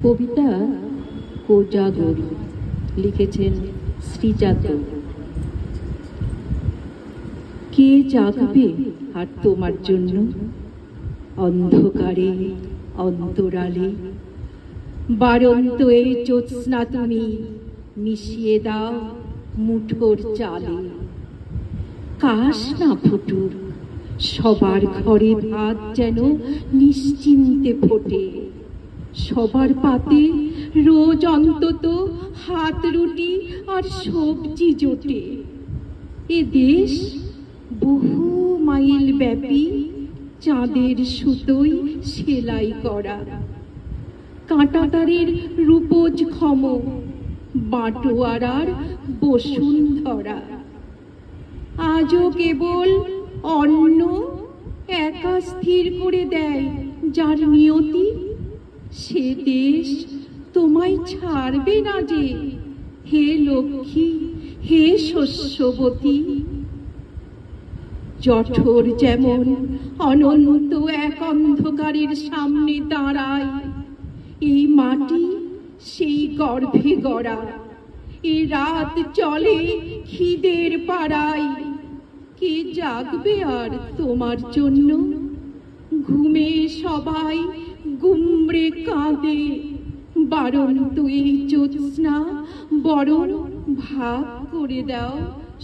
কবিতা কোজাগরী লিখেছেন শ্রীজাত। কে জাগবে আর তোমার জন্য অন্ধকারে অন্তরালে? বারন্ত এই জ্যোৎস্না তুমি মিশিয়ে দাও মুঠোর চালে। কাশ না ফুটুক সবার ঘরে ভাত যেন নিশ্চিন্তে ফোটে, সবার পাতে রোজ অন্তত হাত রুটি আর সবজি জোটে। এ দেশ বহু মাইল ব্যাপী চাঁদের সুতোয় সেলাই করা, কাঁটাতারের রূপোজ ক্ষম বাটোয়ারার বসুন্ধরা। আজও কেবল অন্ন একা স্থির করে দেয় যার নিয়তি, সে দেশ তোমায় ছাড়বে না যে হে লক্ষ্মী, হে শস্যবতী। জঠর যেমন অনন্ত এক অন্ধকারের সামনে দাঁড়ায়, এই মাটি সেই গর্ভে গড়া, এ রাত চলে খিদের পাড়ায়। কে জাগবে আর তোমার জন্য? ঘুমে সবাই গুমড়ে কাঁদে, বারন্ত এই জ্যোৎস্না বরং ভাগ করে দাও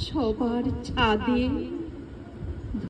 সবার ছাদে।